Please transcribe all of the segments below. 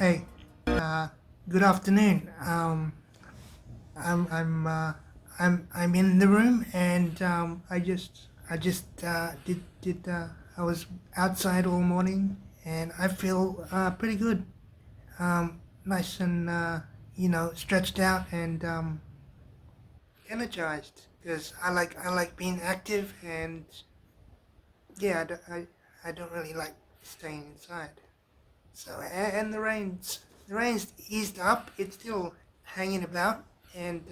Hey, uh, good afternoon. I'm I'm uh, I'm in the room, and I just did I was outside all morning, and I feel pretty good. Nice and stretched out and energized because I like being active, and yeah, I don't really like staying inside. So and the rain's eased up. It's still hanging about, and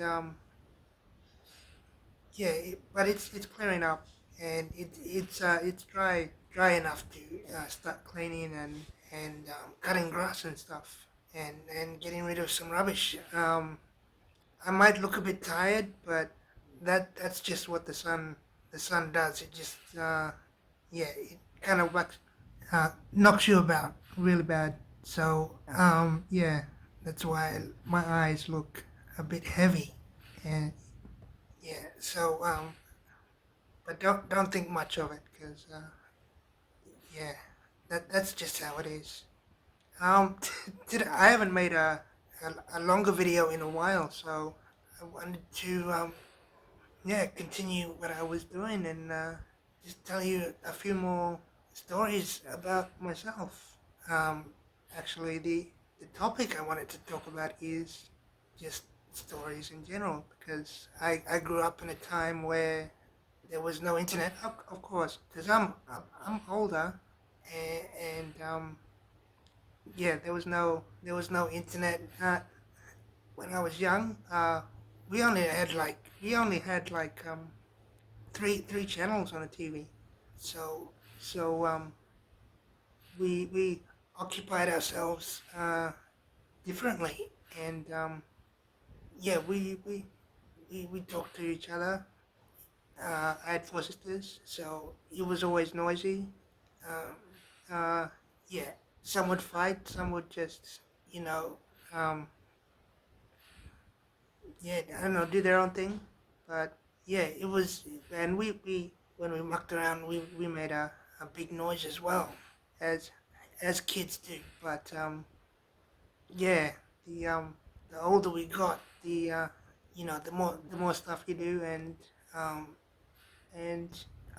yeah, but it's clearing up, and it's dry enough to start cleaning and cutting grass and stuff, and getting rid of some rubbish. I might look a bit tired, but that's just what the sun does. It just yeah, it kind of knocks you about really bad. So yeah, that's why my eyes look a bit heavy, and yeah. So but don't think much of it, because yeah, that's just how it is. I haven't made a longer video in a while, so I wanted to yeah, continue what I was doing, and just tell you a few more stories about myself. Um, Actually, the topic I wanted to talk about is just stories in general, because I grew up in a time where there was no internet, of course, because I'm older, and yeah, there was no internet when I was young. We only had like three channels on the TV. So we occupied ourselves differently, and yeah, we talked to each other. I had four sisters, so it was always noisy. Uh, yeah, some would fight, some would just, you know, um, yeah, I don't know, do their own thing. But yeah, it was, and we when we mucked around, we made a big noise as well, as as kids do. But yeah, the older we got, the more stuff you do, um, and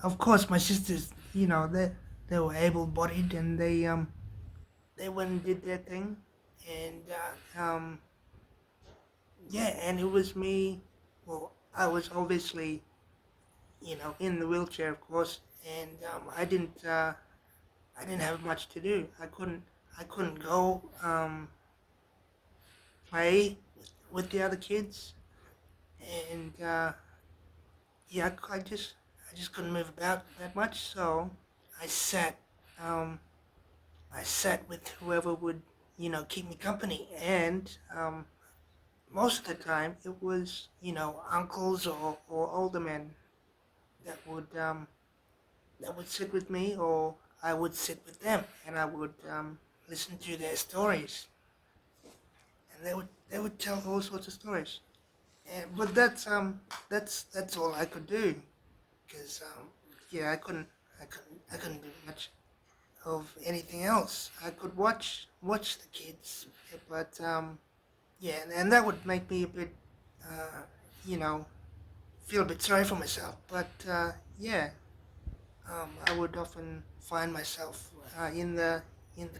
of course my sisters, they were able-bodied, and they went and did their thing, and yeah, and it was me. Well, I was obviously, in the wheelchair, of course, and I didn't have much to do. I couldn't go play with the other kids, and yeah, I just couldn't move about that much. So I sat um, I sat with whoever would, keep me company, and most of the time it was, uncles or older men that would sit with me, or I would sit with them, and I would listen to their stories, and they would tell all sorts of stories. But that's all I could do, because yeah, I couldn't do much of anything else. I could watch the kids, but yeah, and that would make me a bit, uh, you know, feel a bit sorry for myself. But yeah, I would often find myself in the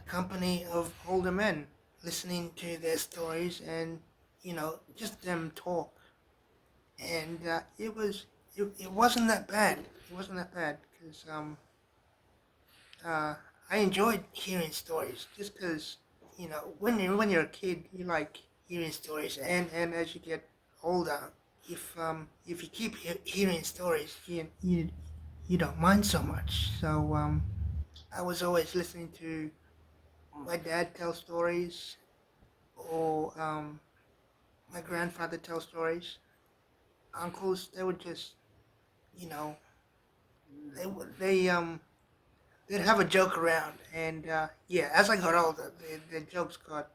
company of older men, listening to their stories, and just them talk. And it wasn't that bad. It wasn't that bad, because I enjoyed hearing stories, just because, when you're a kid, you like hearing stories, and as you get older, if you keep hearing stories, you don't mind so much. So I was always listening to my dad tell stories, or my grandfather tell stories. Uncles, they would just, you know they'd have a joke around, and yeah, as I got older, the jokes got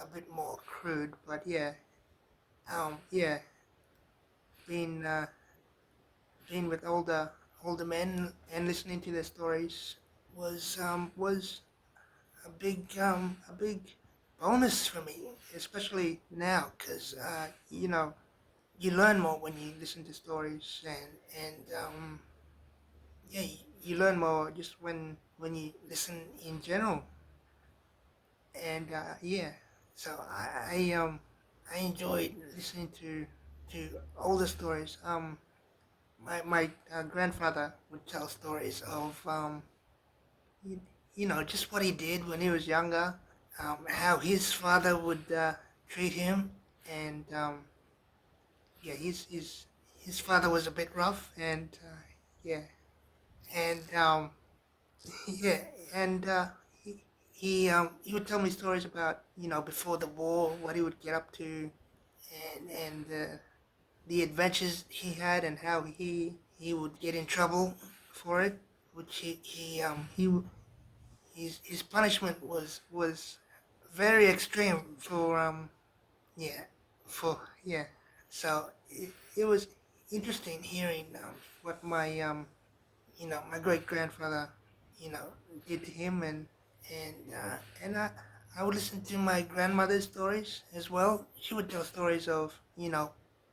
a bit more crude. But yeah, yeah, being being with older men and listening to their stories was a big bonus for me, especially now, because you learn more when you listen to stories, and yeah, you learn more just when you listen in general, and yeah, so I enjoyed listening to older stories. My grandfather would tell stories of you, just what he did when he was younger, how his father would treat him, and yeah, his father was a bit rough, and yeah, and yeah, and he would tell me stories about before the war, what he would get up to, and the adventures he had, and how he would get in trouble for it, which his punishment was very extreme for yeah for yeah. So it was interesting hearing what my great grandfather you know did to him, and I would listen to my grandmother's stories as well. She would tell stories of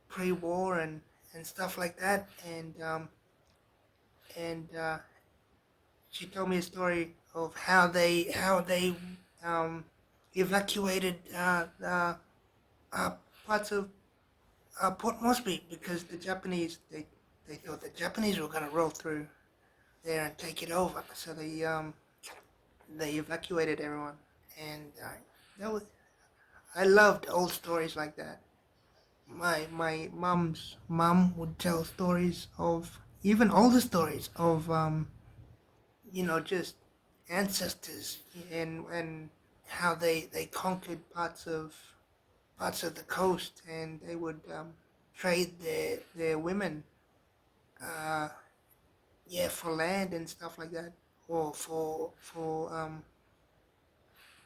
pre-war and stuff like that, and she told me a story of how they um, evacuated the uh, parts of Port Moresby, because the Japanese they thought the Japanese were going to roll through there and take it over. So they evacuated everyone, and that was I loved old stories like that. My mom's mom would tell stories of even older stories of just ancestors, and how they conquered parts of the coast, and they would trade their women, uh, yeah, for land and stuff like that, or for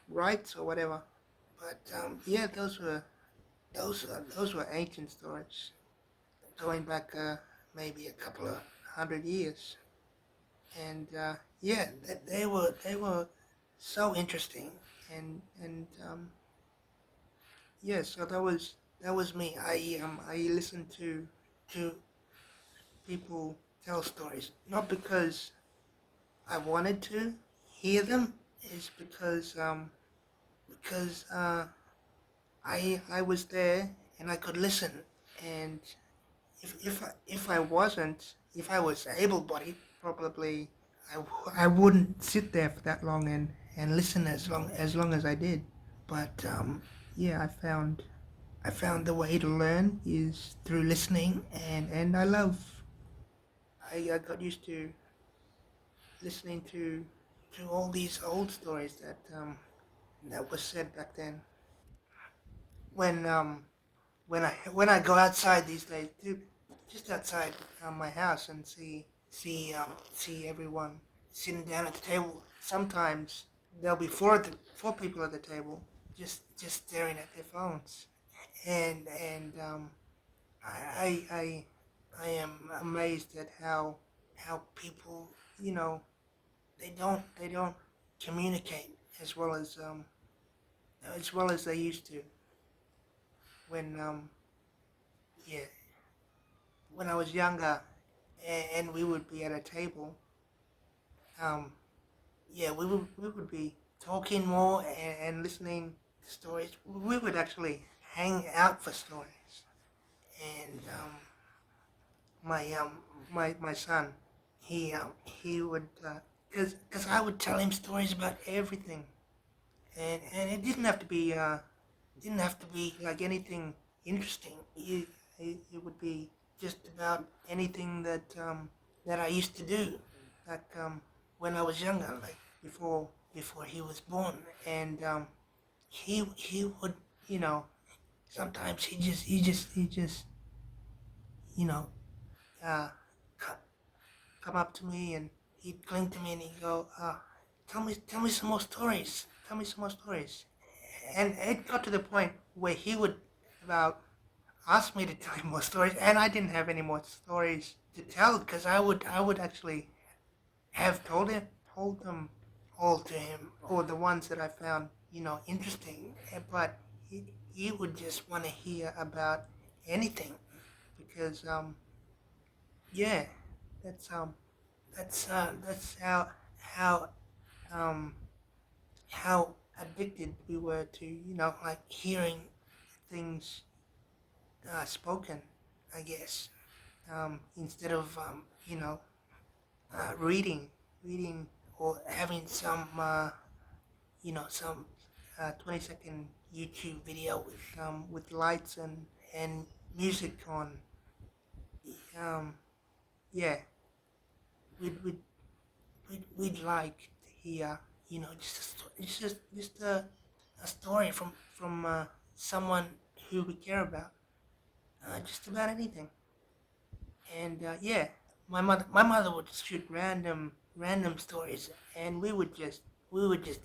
rights or whatever. But yeah, those were ancient stories, going back maybe a couple of 100 years, and yeah, they were so interesting, and yeah, so that was me. I listened to people tell stories, not because I wanted to hear them, it's because I was there and I could listen, and if I was able-bodied, probably I wouldn't sit there for that long and listen as long as I did. But yeah, I found the way to learn is through listening, and I got used to listening to all these old stories that was said back then. When when I go outside these days, just outside my house, and see everyone sitting down at the table. Sometimes there'll be four people at the table, just staring at their phones, and I I I am amazed at how people they don't communicate as well as they used to when yeah when I was younger, and we would be at a table. um yeah, we would be talking more, and listening to stories. We would actually hang out for stories, and my my son, he would, because I would tell him stories about everything, and it didn't have to be like anything interesting. It would be just about anything that I used to do, like when I was younger, like before he was born, and he would, you know sometimes he just you know uh, co- come up to me, and he'd cling to me, and he'd go, tell me some more stories, tell me some more stories. And it got to the point where he would about ask me to tell him more stories, and I didn't have any more stories to tell, because I would actually have told them all to him, or the ones that I found interesting, but he would just want to hear about anything because yeah, that's um that's how um how addicted we were to like hearing things spoken, I guess, instead of reading, reading or having some 20-second YouTube video with lights and music on. Um, yeah, we'd, we'd, we'd like to hear just a story from someone who we care about, just about anything. And yeah, my mother would shoot random stories, and we would just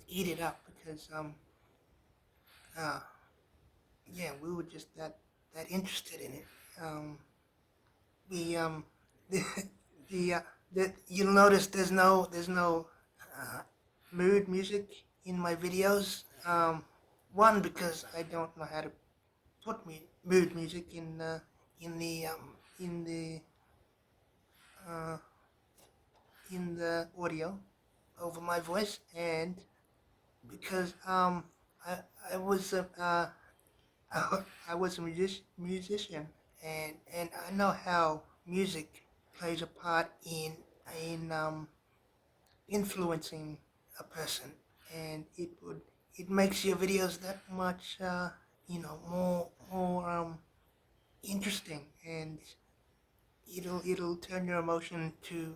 eat it up because uh yeah, we were just that interested in it. Um, the the the, you'll notice there's no uh, mood music in my videos. One, because I don't know how to put mood music in the in the uh, in the audio over my voice, and because I I was a I was a musician, and I know how music plays a part in influencing a person, and it makes your videos that much more interesting, and it'll turn your emotion to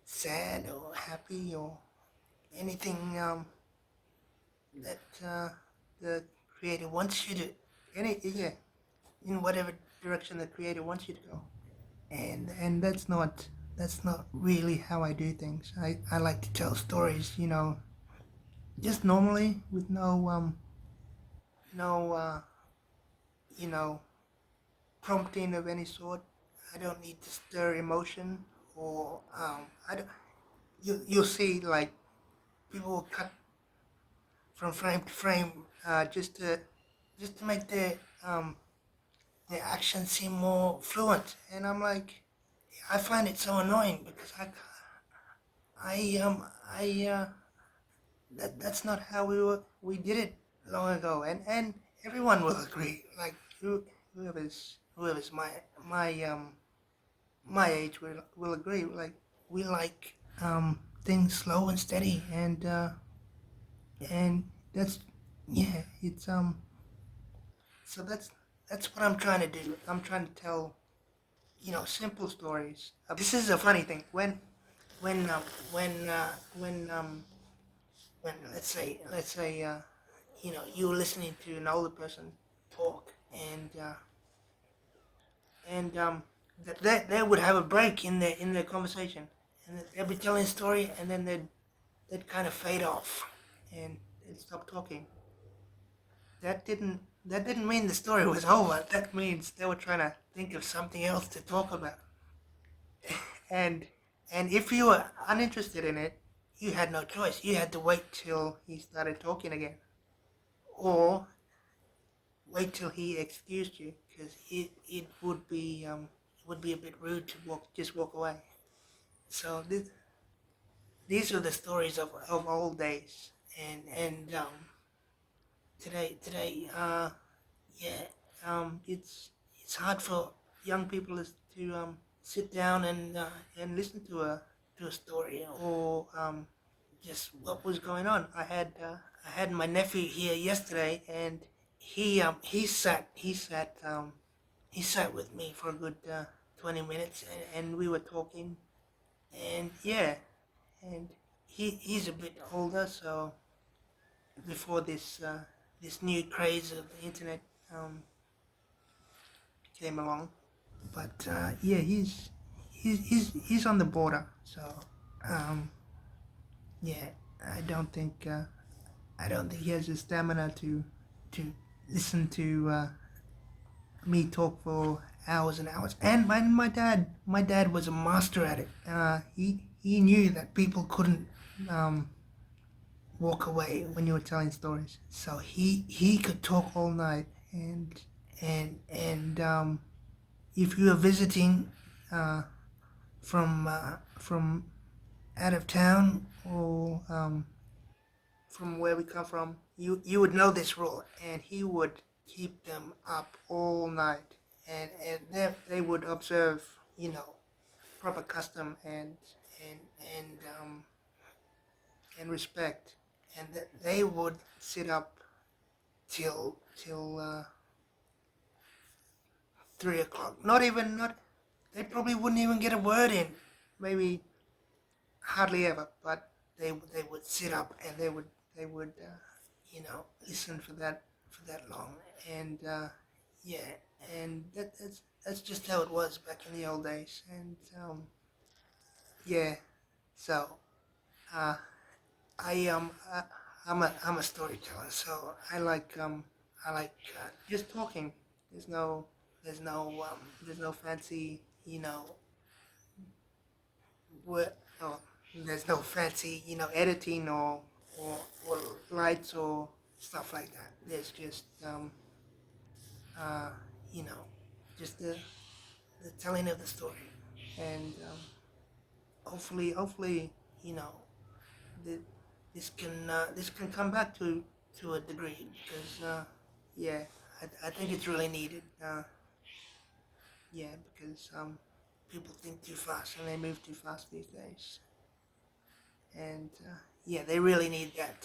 sad or happy or anything that the creator wants you to yeah, in whatever direction the creator wants you to go. And that's not really how I do things. I like to tell stories, just normally with no you know prompting of any sort. I don't need to stir emotion or I don't. You'll see, like, people will cut from frame to frame just to make their actions seem more fluent, and I'm like, I find it so annoying because I that's not how we did it long ago, and everyone will agree. Like, whoever's my age will agree. Like, we like things slow and steady, and that's yeah. It's so that's what I'm trying to do. I'm trying to tell simple stories. This is a funny thing when um, when uh, when um, when let's say you're listening to an older person talk, and they would have a break in their conversation, and they'd be telling a story, and then they'd kind of fade off, and they'd stop talking. That didn't mean the story was over. That means they were trying to think of something else to talk about. And if you were uninterested in it, you had no choice. You had to wait till he started talking again, or wait till he excused you, because it would be a bit rude to walk away. So these are the stories of old days, and today yeah, it's hard for young people to sit down and listen to a story, or just what was going on. I had my nephew here yesterday, and he sat with me for a good 20 minutes, and we were talking, and yeah, and he's a bit older, so before this new craze of the internet came along. But yeah, he's on the border. So um, yeah, I don't think he has the stamina to listen to me talk for hours and hours. And my dad was a master at it. He knew that people couldn't walk away when you were telling stories. So he could talk all night, and if you were visiting uh, from out of town or from where we come from, you would know this rule, and he would keep them up all night, and they would observe, proper custom and and um, and respect, and they would sit up till 3 o'clock. Not even not. They probably wouldn't even get a word in. Maybe hardly ever, but they would sit up and they would listen for that long, and yeah, and that's just how it was back in the old days, and yeah, so uh, I I'm a storyteller, so I like just talking. There's no there's no fancy what oh, there's no fancy editing or or lights or stuff like that. There's just uh you know just the telling of the story, and hopefully you know th- this can come back to a degree, because yeah, I think it's really needed, yeah, because people think too fast and they move too fast these days, and yeah, they really need that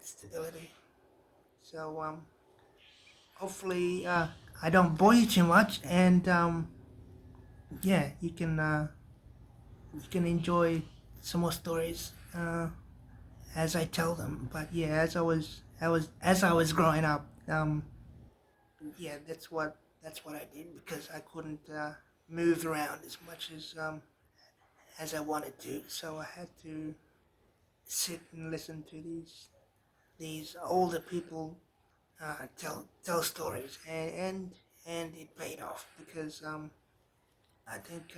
stability. So hopefully I don't bore you too much, and yeah, you can enjoy some more stories as I tell them. But yeah, as I was growing up, yeah, that's what I did, because I couldn't move around as much as I wanted to. So I had to sit and listen to these older people tell stories, and it paid off, because I think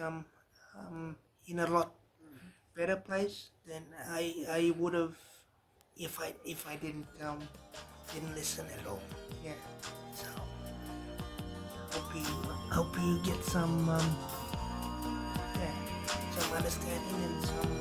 in a lot better place than I would have if I didn't listen at all. Yeah. So hope you get some yeah, some understanding and some